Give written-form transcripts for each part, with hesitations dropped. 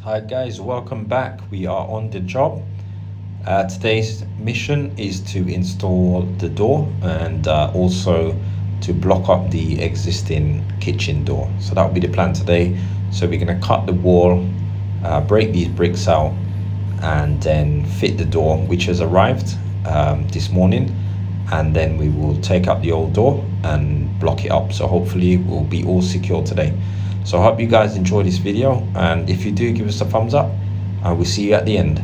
Hi guys, welcome back. We are on the job. Today's mission is to install the door and also to block up the existing kitchen door. So that will be the plan today. So we're going to cut the wall, break these bricks out, and then fit the door, which has arrived this morning. And then we will take out the old door and block it up. So hopefully we'll be all secure today. So I hope you guys enjoy this video, and if you do, give us a thumbs up and we'll see you at the end.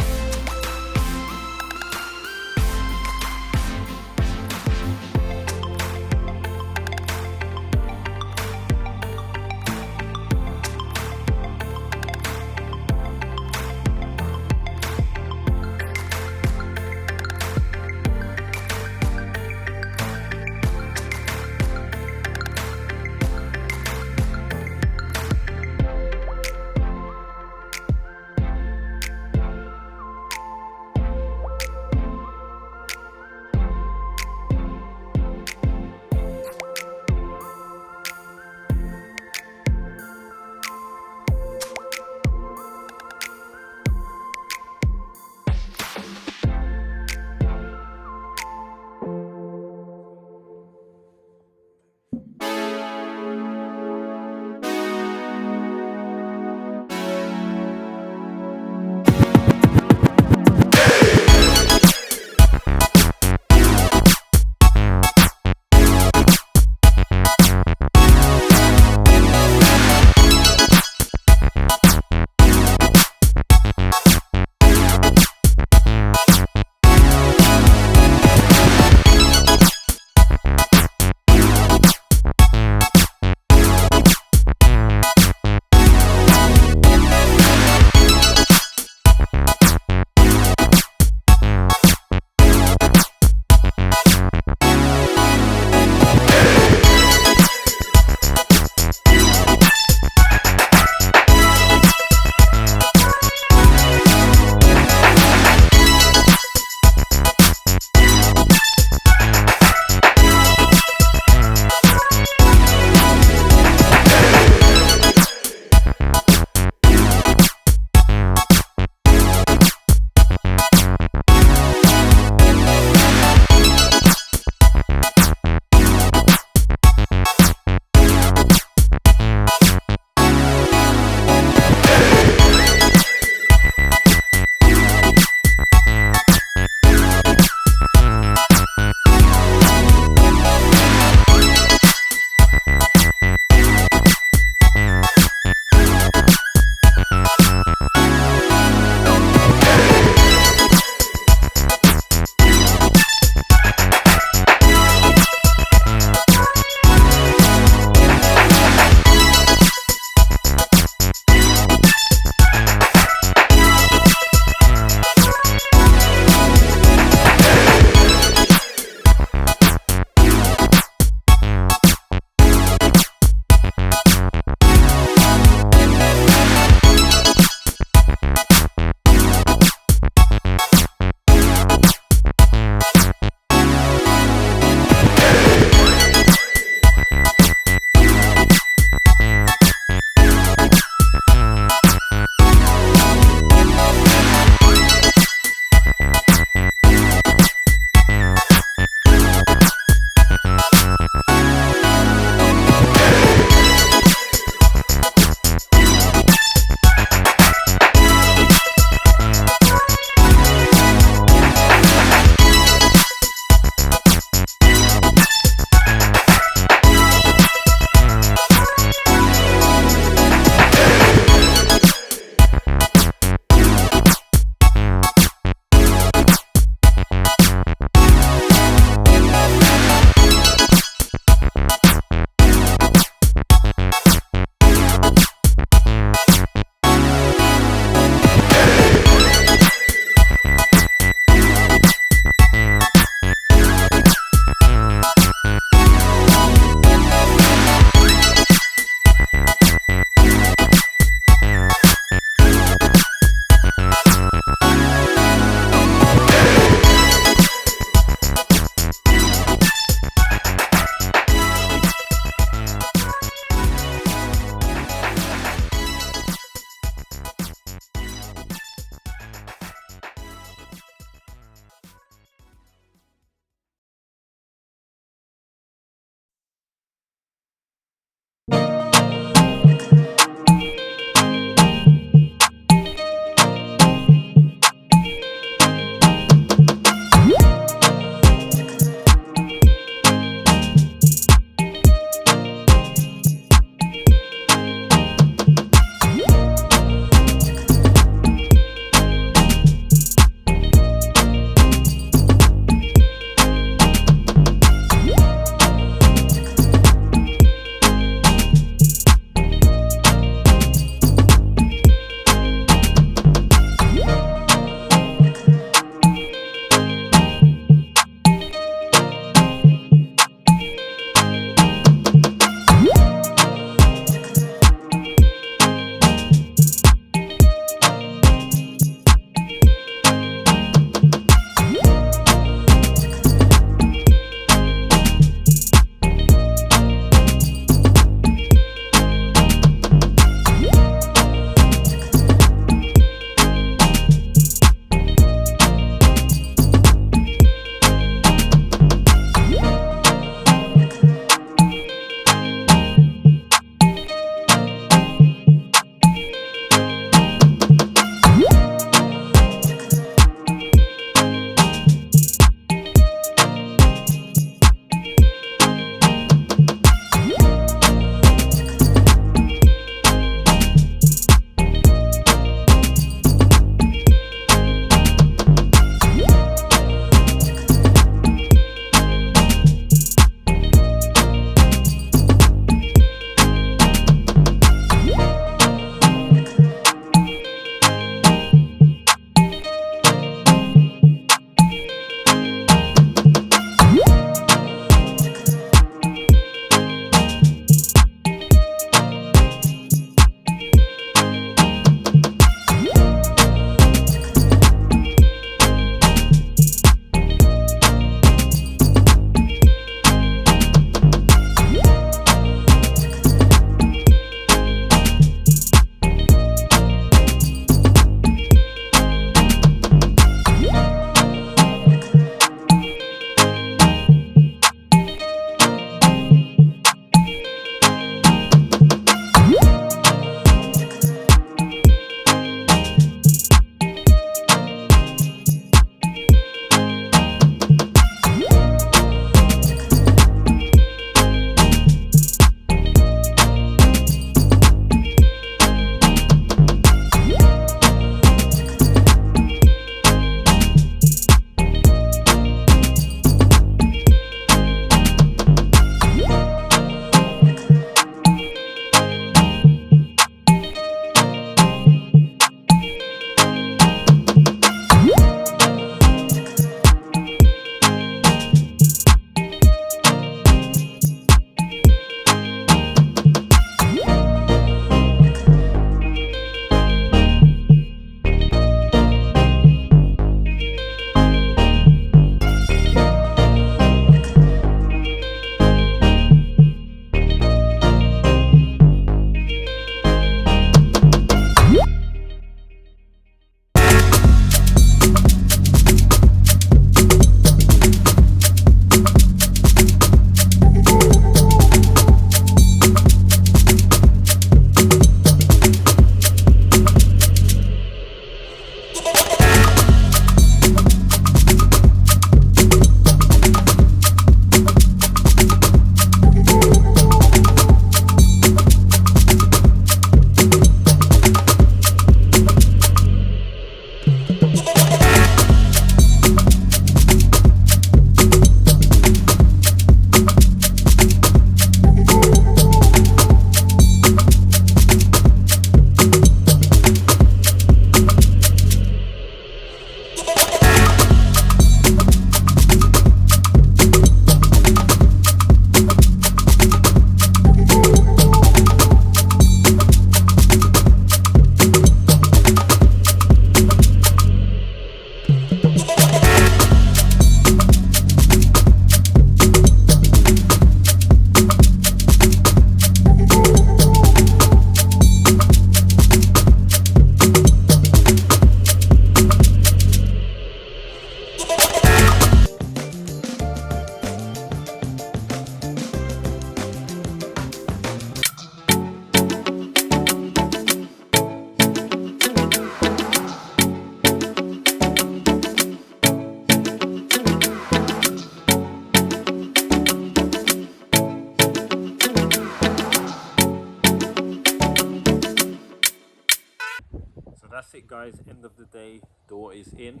that's it, guys. End of the day, door is in,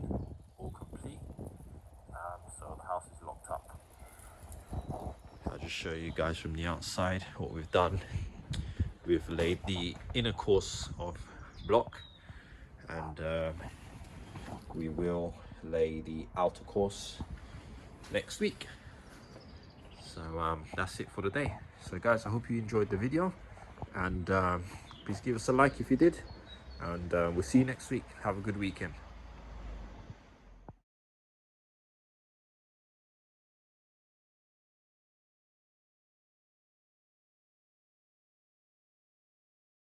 all complete. So the house is locked up. I'll just show you guys from the outside what we've done. We've laid the inner course of block, and we will lay the outer course next week. So that's it for the day. So guys, I hope you enjoyed the video, and please give us a like if you did, and we'll see you next week. Have a good weekend.